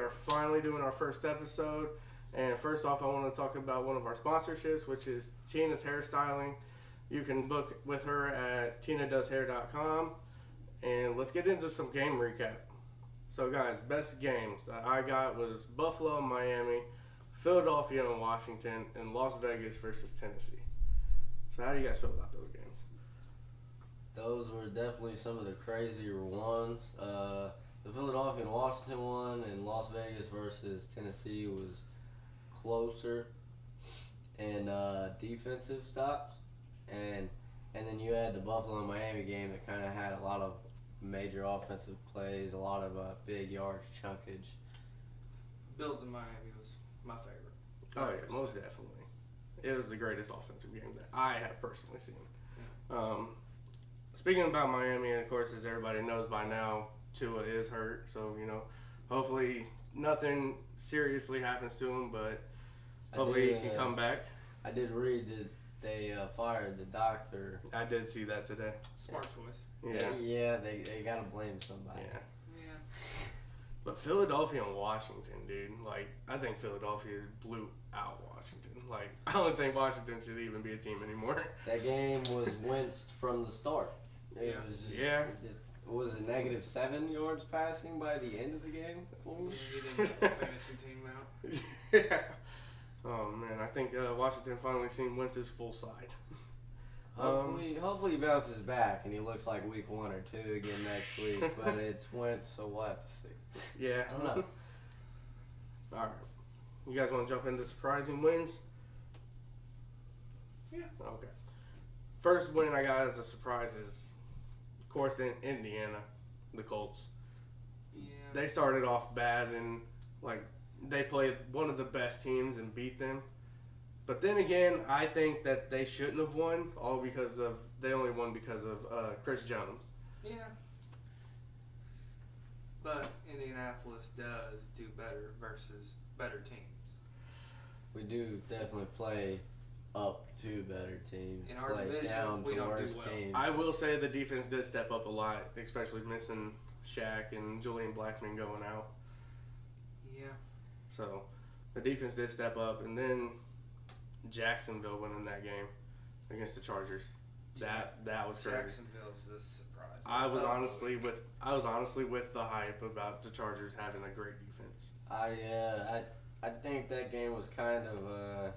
are finally doing our first episode. And first off, I want to talk about one of our sponsorships, which is Tina's Hairstyling. You can book with her at tinadoeshair.com. And let's get into some game recap. So, guys, best games that I got was Buffalo and Miami, Philadelphia and Washington, and Las Vegas versus Tennessee. So, how do you guys feel about those games? Those were definitely some of the crazier ones. The Philadelphia and Washington one and Las Vegas versus Tennessee was closer and defensive stops. And then you had the Buffalo and Miami game that kind of had a lot of major offensive plays, a lot of big yards chunkage. Bills in Miami was my favorite. Oh, yeah, most definitely. It was the greatest offensive game that I have personally seen. Yeah. Speaking about Miami, of course, as everybody knows by now, Tua is hurt. So, hopefully nothing seriously happens to him, but hopefully he can come back. I did read that they fired the doctor. I did see that today. Smart choice. Yeah, they got to blame somebody. Yeah. But Philadelphia and Washington, dude, I think Philadelphia blew out Washington. I don't think Washington should even be a team anymore. That game was winced from the start. It was it -7 yards passing by the end of the game? You didn't get the fantasy team out. Yeah. Oh, man, I think Washington finally seen Wentz's full side. Hopefully he bounces back and he looks like week 1 or 2 again next week. But it's Wentz, so we'll have to see. Yeah. I don't know. All right. You guys want to jump into surprising wins? Yeah. Okay. First win I got as a surprise is, of course, in Indiana, the Colts. Yeah. They started off bad and, they played one of the best teams and beat them. But then again, I think that they shouldn't have won, they only won because of Chris Jones. Yeah. But Indianapolis does do better versus better teams. We do definitely play up to better teams. In our play division, down we to don't do worse well. teams. I will say the defense did step up a lot, especially missing Shaq and Julian Blackman going out. Yeah. So the defense did step up, and then Jacksonville winning that game against the Chargers. That was crazy. Jacksonville's the surprise. I was honestly with the hype about the Chargers having a great defense. I think that game was kind of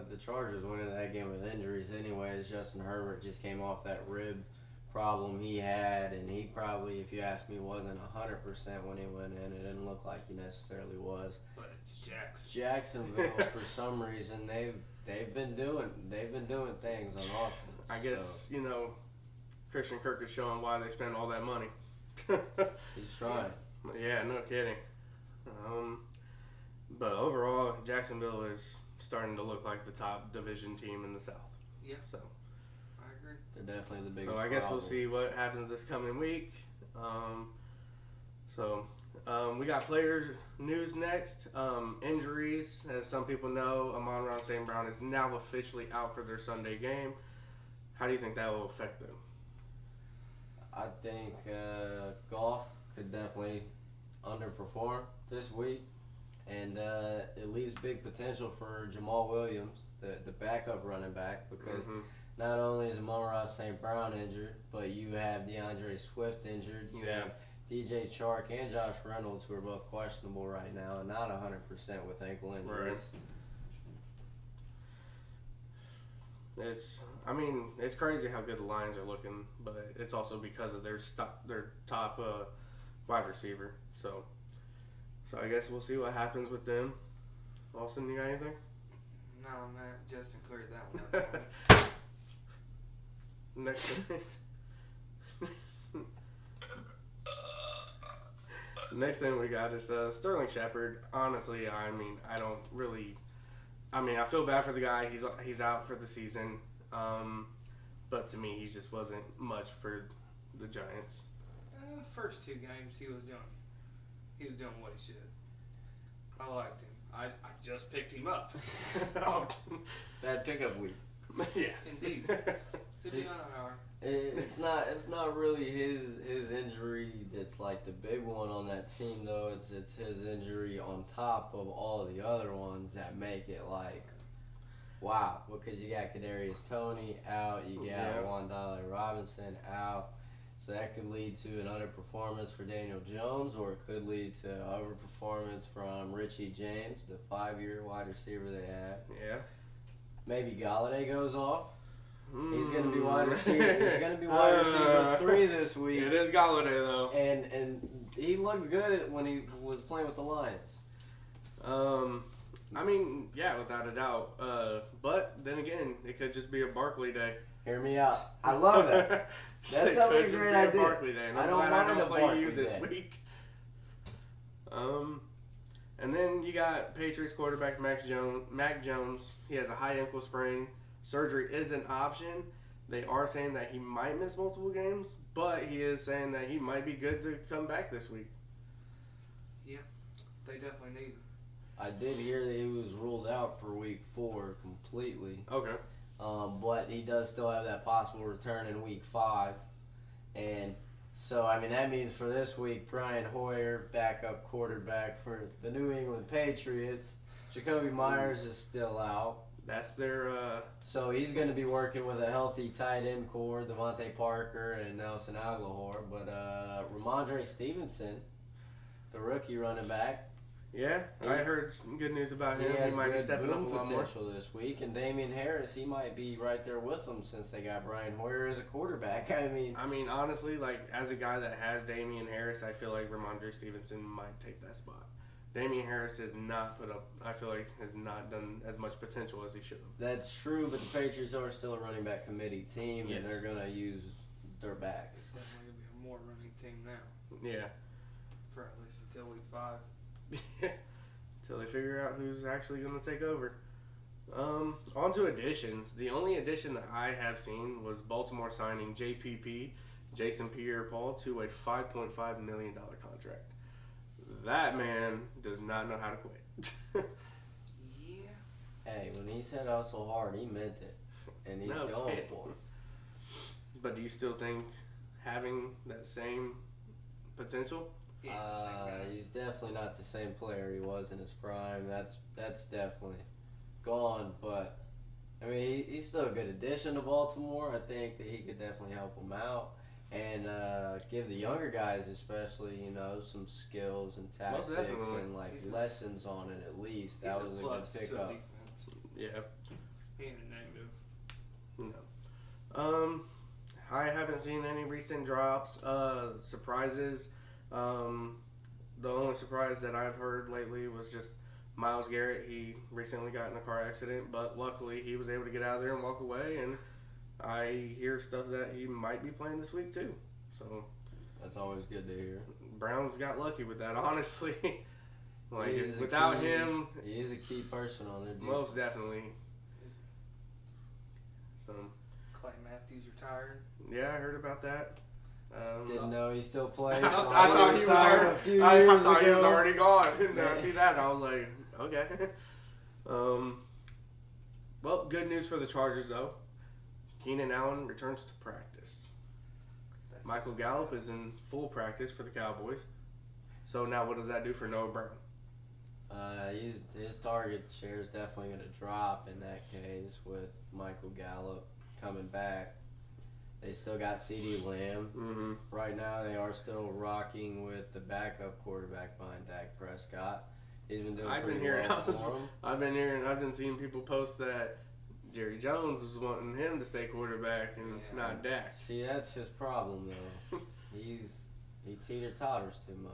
the Chargers winning that game with injuries anyways. Justin Herbert just came off that rib problem he had, and he probably, if you ask me, wasn't 100% when he went in. It didn't look like he necessarily was. But it's Jacksonville for some reason they've been doing things on offense. I guess Christian Kirk is showing why they spend all that money. He's trying. Yeah, no kidding. But overall, Jacksonville is starting to look like the top division team in the South. Yeah. So I agree. They're definitely the biggest. So I guess problem. we'll see what happens this coming week. We got players news next. Injuries, as some people know, Amon-Ra St. Brown is now officially out for their Sunday game. How do you think that will affect them? I think Goff could definitely underperform this week, and it leaves big potential for Jamal Williams, the backup running back, because not only is Amon-Ra St. Brown injured, but you have DeAndre Swift injured. You have DJ Chark and Josh Reynolds, who are both questionable right now and not 100% with ankle injuries. Right. It's crazy how good the Lions are looking, but it's also because of their top wide receiver. So I guess we'll see what happens with them. Austin, you got anything? No, man, Justin cleared that one up. Next thing. Next thing we got is Sterling Shepard. Honestly, I feel bad for the guy. He's out for the season. But to me, he just wasn't much for the Giants. First 2 games, he was doing what he should. I liked him. I just picked him up. Bad pickup week. Yeah. Indeed. He'll be on IR. It's not really his injury that's like the big one on that team though. It's his injury on top of all the other ones that make it like wow. Because you got Kadarius Toney out, you got Wandale Robinson out, so that could lead to an underperformance for Daniel Jones, or it could lead to overperformance from Richie James, the 5-year wide receiver they have. Yeah. Maybe Galladay goes off. He's gonna be wide receiver. He's gonna be wide receiver 3 this week. It is Galladay though, and he looked good when he was playing with the Lions. I mean, yeah, without a doubt. But then again, it could just be a Barkley day. Hear me out. I love that. That sounds like a great idea. Barkley day. And I I'm don't glad mind I a don't play Barkley you this day. week. And then you got Patriots quarterback Mac Jones. He has a high ankle sprain. Surgery is an option. They are saying that he might miss multiple games, but he is saying that he might be good to come back this week. Yeah, they definitely need him. I did hear that he was ruled out for week 4 completely. Okay. But he does still have that possible return in week 5. And so, I mean, that means for this week, Brian Hoyer, backup quarterback for the New England Patriots. Jacoby Myers is still out. That's their... So he's going to be working with a healthy tight end core, Devontae Parker and Nelson Aguilar. But Ramondre Stevenson, the rookie running back, Yeah, I heard some good news about him. has He might be good stepping up a boom lot more. potential this week. And Damian Harris, he might be right there with them since they got Brian Hoyer as a quarterback. I mean, Honestly, like, as a guy that has Damian Harris, I feel like Ramondre Stevenson might take that spot. Damian Harris has not has not done as much potential as he should have. that's true, but the Patriots are still a running back committee team, and Yes. they're going to use their It's backs. definitely going to be a more running team now, Yeah. for at least until week 5. Until they figure out who's actually going to take over. On to additions. The only addition that I have seen was Baltimore signing JPP, Jason Pierre-Paul, to a $5.5 million contract. That man does not know how to quit. Yeah. Hey, when he said hustle hard, he meant it, and he's No going kidding. for it. But do you still think having that same potential? He ain't the same guy. He's definitely not the same player he was in his prime. That's definitely gone. But I mean, he's still a good addition to Baltimore. I think that he could definitely help them out and give the younger guys, especially, some skills and tactics definitely. and He's a- lessons on it at least. That He's was a a plus good to pickup. defense. Yeah. He ain't a negative. No. I haven't seen any recent drops. Surprises. The only surprise that I've heard lately was just Myles Garrett. He recently got in a car accident, but luckily he was able to get out of there and walk away. And I hear stuff that he might be playing this week too. So That's always good to hear. Browns got lucky with that, honestly. Like He is a without key- him, He is a key person on their defense. most definitely. So Clay Matthews retired. yeah, I heard about that. Didn't know he still played. I thought he was Retired already. a few I years thought he was ago. already gone. And I see that, and I was like, okay. Well, good news for the Chargers though. Keenan Allen returns to practice. That's Michael Gallup is in full practice for the Cowboys. So now, what does that do for Noah Brown? His target share is definitely going to drop in that case with Michael Gallup coming back. They still got CeeDee Lamb. Mm-hmm. Right now, they are still rocking with the backup quarterback behind Dak Prescott. He's been doing I've been pretty hearing. well for him. I've been seeing people post that Jerry Jones was wanting him to stay quarterback and Yeah. not Dak. See, that's his problem, though. He teeter-totters too much.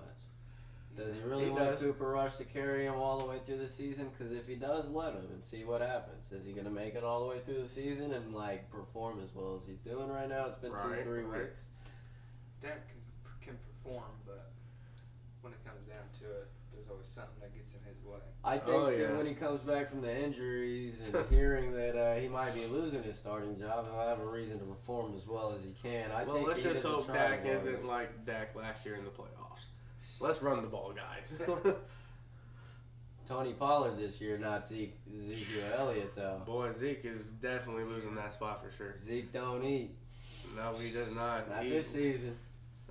Does he really He want does. Cooper Rush to carry him all the way through the season? Because if he does, let him and see what happens. Is he going to make it all the way through the season and perform as well as he's doing right now? It's been Right, 2-3 right. weeks. Dak can perform, but when it comes down to it, there's always something that gets in his way. I think Oh, yeah. that when he comes back from the injuries and hearing that he might be losing his starting job, he'll have a reason to perform as well as he can. I Well, think let's he just doesn't hope try Dak his isn't hardest. like Dak last year in the playoffs. Let's run the ball, guys. Tony Pollard this year, not Ezekiel Elliott though. Boy, Zeke is definitely losing that spot for sure. Zeke don't eat. No, he does not. Not this season.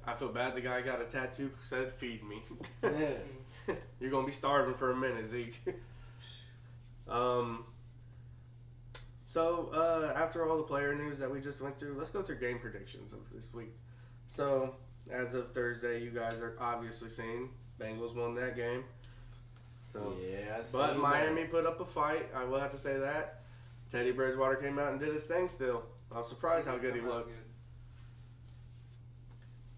I feel bad the guy got a tattoo said "Feed me." Yeah. You're gonna be starving for a minute, Zeke. So after all the player news that we just went through, let's go through game predictions of this week. So as of Thursday, you guys are obviously seeing Bengals won that game. So, yeah, but Miami put up a fight. I will have to say that. Teddy Bridgewater came out and did his thing. Still, I was surprised how good he looked.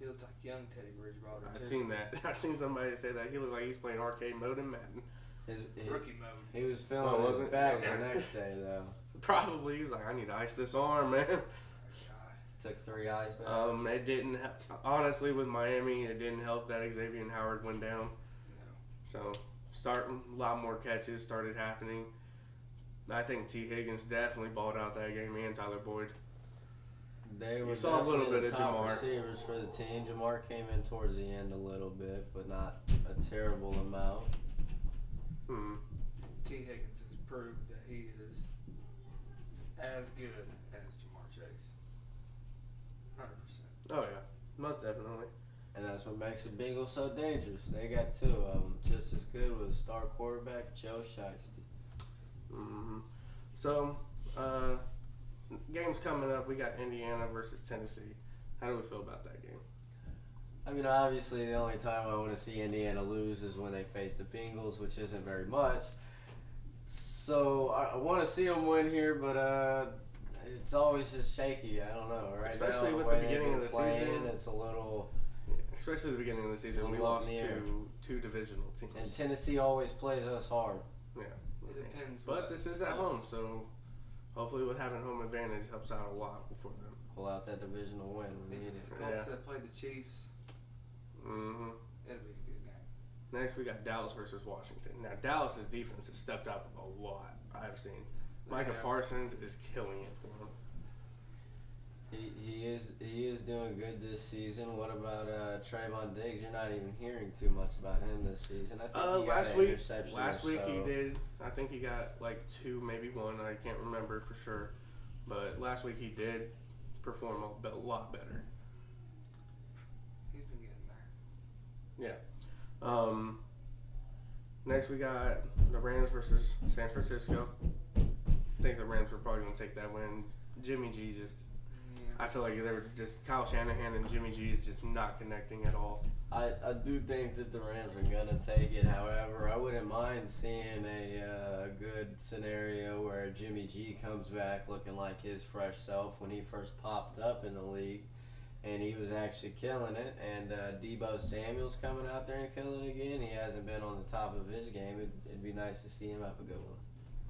He looked like young Teddy Bridgewater. I seen that. I seen somebody say that he looked like he's playing arcade mode in Madden. His Rookie mode. He was feeling his back the next day though. Probably he was like, I need to ice this arm, man. Took 3 ice baths. It didn't. Honestly, with Miami, it didn't help that Xavier Howard went down. No. So, starting a lot more catches started happening. I think T. Higgins definitely balled out that game, and Tyler Boyd. They were You saw a little definitely bit the of top Jamar. receivers for the team. Jamar came in towards the end a little bit, but not a terrible amount. T. Higgins has proved that he is as good as Jamar Chase. 100%. Oh yeah, most definitely. And that's what makes the Bengals so dangerous. They got 2 of them, just as good with a star quarterback, Joe Shiesty. So, games coming up. We got Indiana versus Tennessee. How do we feel about that game? I mean, obviously, the only time I want to see Indiana lose is when they face the Bengals, which isn't very much. So I want to see them win here, but it's always just shaky. I don't know. Right Especially now, with way the beginning of the season, it's a little. Especially the beginning of the season, we little up lost in the air. to 2 divisional teams. And Tennessee always plays us hard. Yeah, It depends. but what this is at home, so hopefully, with having home advantage helps out a lot for them. Pull out that divisional win. We If need it's it. the Colts that play the Chiefs, Mm-hmm. it'll be a good game. Next, we got Dallas versus Washington. Now, Dallas's defense has stepped up a lot. I've seen. Micah Yeah. Parsons is killing it for them. He is doing good this season. What about Trayvon Diggs? You're not even hearing too much about him this season. I think he got Last an week, interception last or week he so. did. I think he got like 2, maybe 1. I can't remember for sure. But last week he did perform a lot better. He's been getting there. Next we got the Rams versus San Francisco. I think the Rams were probably going to take that win. Jimmy G just, Yeah. I feel like they were just, Kyle Shanahan and Jimmy G is just not connecting at all. I do think that the Rams are going to take it. However, I wouldn't mind seeing a good scenario where Jimmy G comes back looking like his fresh self when he first popped up in the league. And he was actually killing it. And Deebo Samuel's coming out there and killing it again. He hasn't been on the top of his game. It'd be nice to see him have a good one.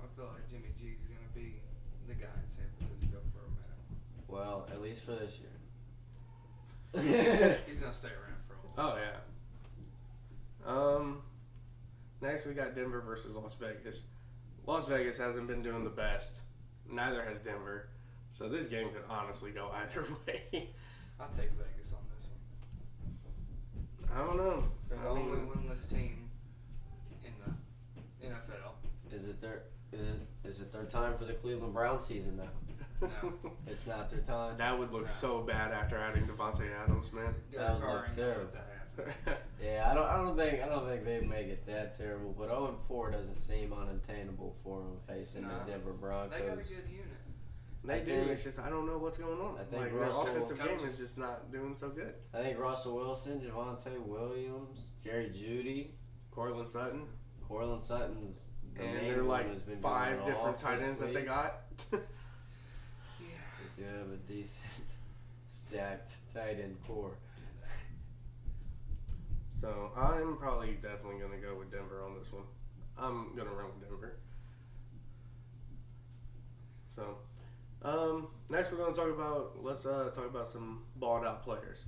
I feel like Jimmy G's going to be the guy in San Francisco for a minute. Well, at least for this year. He's going to stay around for a Oh, while. yeah. Next, we got Denver versus Las Vegas. Las Vegas hasn't been doing the best. Neither has Denver. So this game could honestly go either way. I'll take Vegas on this one. I don't know. They're the I mean, only winless team in the NFL. Is it their time for the Cleveland Browns season now? No. It's not their time. That would look No. so bad after adding Devontae Adams, man. That Derek would Carr look ain't gonna terrible. let that happen. Yeah, I don't think they make it that terrible, but 0-4 doesn't seem unattainable for them facing the not. Denver Broncos. They got a good unit. They I do. think- It's just I don't know what's going on. I think Like their Russell- offensive game Coaching. is just not doing so good. I think Russell Wilson, Javonte Williams, Jerry Jeudy, Cortland Sutton, Cortland Sutton's the and main they're one like who's been 5 going different off tight this ends that they week. got. Yeah. They do have a decent stacked tight end core. So I'm probably definitely gonna go with Denver on this one. I'm gonna run with Denver. So, next we're gonna talk about. Let's talk about some balled out players.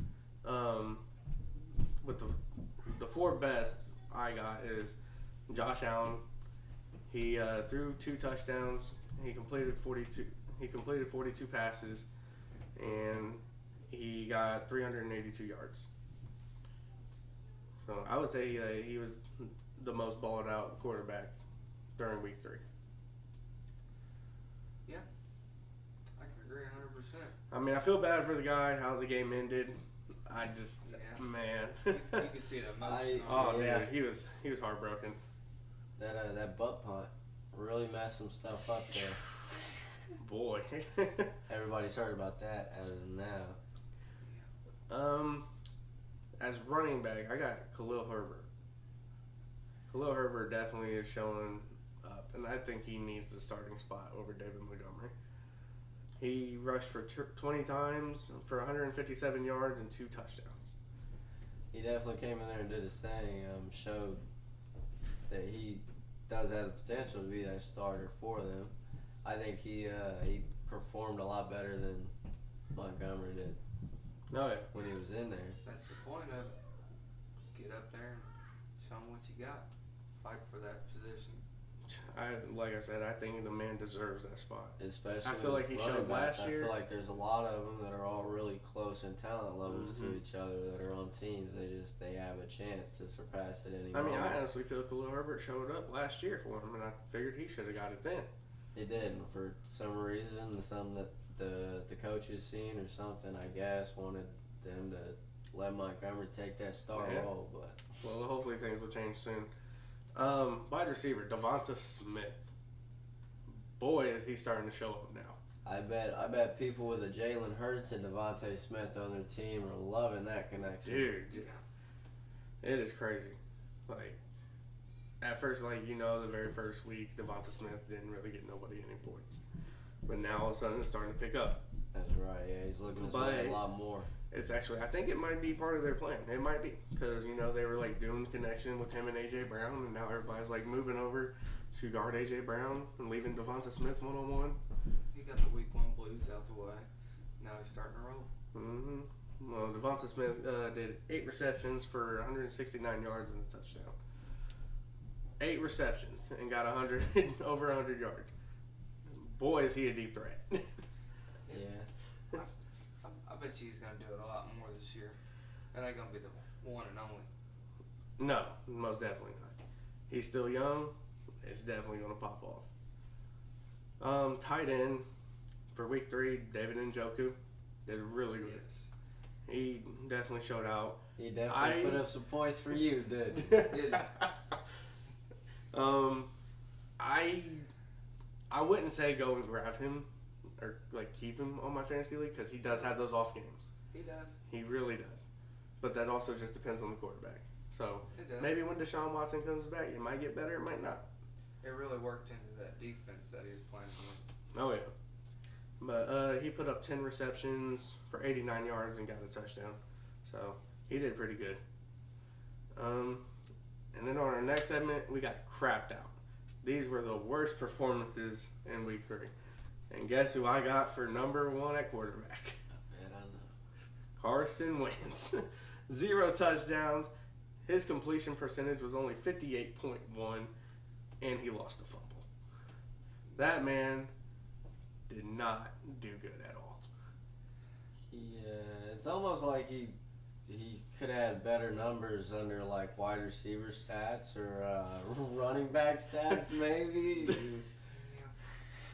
With the 4 best I got is Josh Allen. He threw 2 touchdowns. He completed 42. He completed 42 passes, and he got 382 yards. So I would say he was the most balled out quarterback during week 3. I can agree 100%. I mean, I feel bad for the guy, how the game ended. I just, Yeah. man. You can see the emotion. Oh, Yeah. dude, he was heartbroken. That butt punt really messed some stuff up there. Boy. Everybody's heard about that as of now. As running back, I got Khalil Herbert. Khalil Herbert definitely is showing up, and I think he needs the starting spot over David Montgomery. He rushed for 20 times for 157 yards and 2 touchdowns. He definitely came in there and did his thing. Showed that he does have the potential to be that starter for them. I think he performed a lot better than Montgomery did Oh yeah. when he was in there. That's the point of it. Get up there and show them what you got. Fight for that position. Like I said, I think the man deserves that spot. Especially I feel like he running showed backs. last year. I feel like there's a lot of them that are all really close in talent levels to Mhm. each other that are on teams. They have a chance to surpass it any I mean, moment. I honestly feel Khalil Herbert showed up last year for him, and I figured he should have got it then. He did, and for some reason, some that the coaches seen or something, I guess, wanted them to let Montgomery take that star Yeah. role. But Well, hopefully things will change soon. Wide receiver Devonta Smith. Boy, is he starting to show up now. I bet people with a Jalen Hurts and Devontae Smith on their team are loving that connection. Dude, it is crazy. Like, at first, like, the very first week, Devonta Smith didn't really get nobody any points. But now all of a sudden it's starting to pick up. That's right. Yeah, he's looking his way a lot more. It's actually, I think it might be part of their plan. It might be. Because, they were, like, doing the connection with him and A.J. Brown, and now everybody's, like, moving over to guard A.J. Brown and leaving Devonta Smith one-on-one. He got the week 1 blues out the way. Now he's starting to roll. Mm-hmm. Well, Devonta Smith did 8 receptions for 169 yards and a touchdown. 8 receptions and got over 100 yards. Boy, is he a deep threat. Yeah. I bet you he's going to do it a lot more this year. That ain't going to be the one and only. No, most definitely not. He's still young. It's definitely going to pop off. Tight end for week 3, David Njoku did really good. Yes. He definitely showed out. He definitely put up some points for you, did. I wouldn't say go and grab him or like keep him on my fantasy league because he does have those off games. He does. He really does. But that also just depends on the quarterback. So It does. maybe when Deshaun Watson comes back, it might get better, it might not. It really worked into that defense that he was playing against. Oh yeah. But he put up 10 receptions for 89 yards and got a touchdown. So he did pretty good. And then on our next segment, we got crapped out. These were the worst performances in week 3. And guess who I got for number 1 at quarterback? I bet I know. Carson Wentz. 0 touchdowns. His completion percentage was only 58.1, and he lost a fumble. That man did not do good at all. It's almost like he could have had better numbers under like wide receiver stats or running back stats maybe.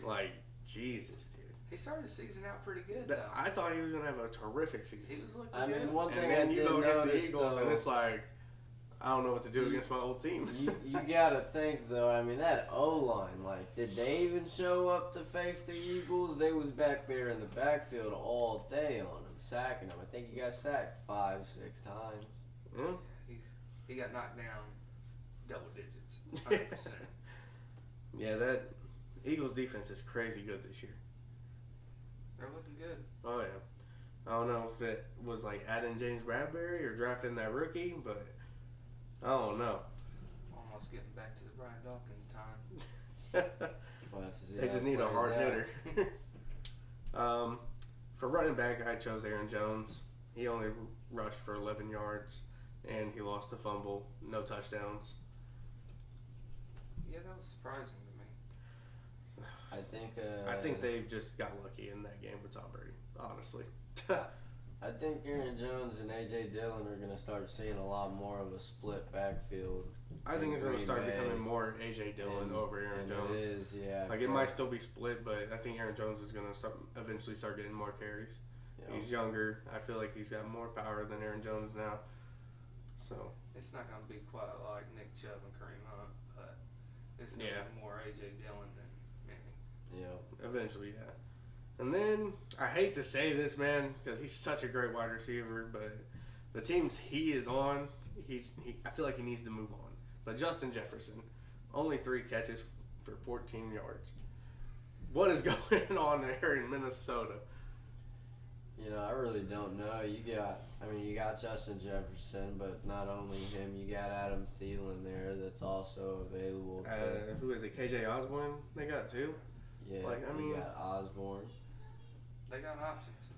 Like, Jesus, dude. He started the season out pretty good, though. I thought he was going to have a terrific season. He was looking I good. mean, one And thing then I you did go against the notice, Eagles, though, and it's like, I don't know what to do against my old team. you gotta think though. I mean, that O-line, like, did they even show up to face the Eagles? They was back there in the backfield all day on them, sacking them. I think he got sacked 5-6 times. Yeah. He got knocked down double digits, 100%. Yeah, that Eagles defense is crazy good this year. They're looking good. Oh, yeah. I don't know if it was like adding James Bradbury or drafting that rookie, but I don't know. Almost getting back to the Brian Dawkins time. We'll have to see They how just it need a plays hard out. hitter. For running back, I chose Aaron Jones. He only rushed for 11 yards, and he lost a fumble, no touchdowns. Yeah, that was surprising to me. I think I think they just got lucky in that game with Tom Brady, honestly. I think Aaron Jones and A.J. Dillon are going to start seeing a lot more of a split backfield. I think it's going to Green start Bay. becoming more A.J. Dillon over Aaron And Jones. It is, yeah. Like, it might still be split, but I think Aaron Jones is going to eventually start getting more carries. Yeah. He's younger. I feel like he's got more power than Aaron Jones now. So It's not going to be quite like Nick Chubb and Kareem Hunt, but it's going to be more A.J. Dillon than Manny. Yeah. eventually, yeah. And then I hate to say this, man, because he's such a great wide receiver, but the teams he is on, I feel like he needs to move on. But Justin Jefferson, only 3 catches for 14 yards. What is going on there in Minnesota? You know, I really don't know. You got Justin Jefferson, but not only him, you got Adam Thielen there that's also available. Who is it? KJ Osborne? They got 2. Yeah, you got Osborne. They got options.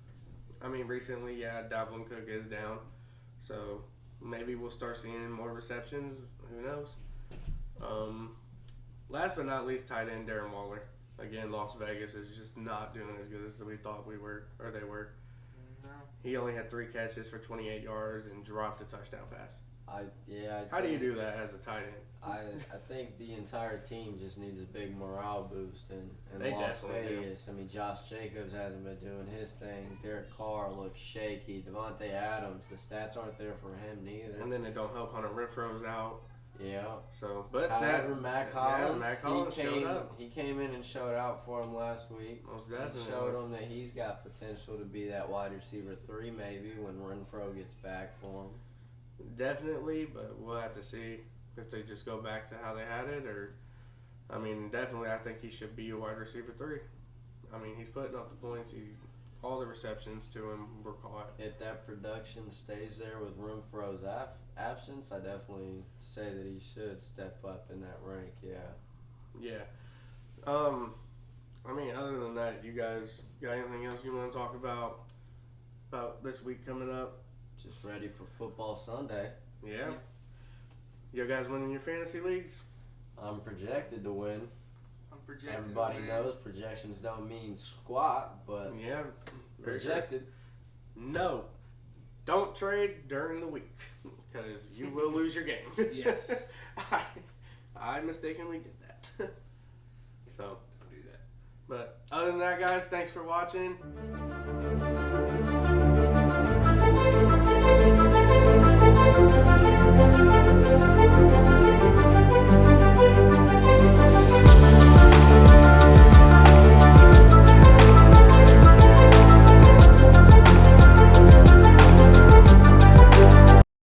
I mean, recently, yeah, Dalvin Cook is down, so maybe we'll start seeing more receptions. Who knows? Last but not least, tight end Darren Waller. Again, Las Vegas is just not doing as good as we thought they were. No. He only had 3 catches for 28 yards and dropped a touchdown pass. How do you do that as a tight end? I think the entire team just needs a big morale boost in They Las definitely do. Vegas. I mean, Josh Jacobs hasn't been doing his thing. Derek Carr looks shaky. Devontae Adams, the stats aren't there for him neither. And then it don't help Hunter Renfro's out. Yeah. So, but However, Mac Hollins, Mac Hollins showed up. He came in and showed out for him last week. Most definitely. He showed him that he's got potential to be that wide receiver 3 maybe when Renfro gets back for him. Definitely, but we'll have to see if they just go back to how they had it, or, I mean, definitely I think he should be a wide receiver 3. I mean, he's putting up the points. All the receptions to him were caught. If that production stays there with Renfro's absence, I definitely say that he should step up in that rank, yeah. Yeah. I mean, other than that, you guys got anything else you want to talk about this week coming up? Just ready for football Sunday. Yeah. You guys winning your fantasy leagues? I'm projected to win. I'm projected. Everybody to win. knows projections don't mean squat, but Yeah. very projected. sure. No. Don't trade during the week because you will lose your game. Yes. I mistakenly did that. So, Don't do that. but other than that, guys, thanks for watching.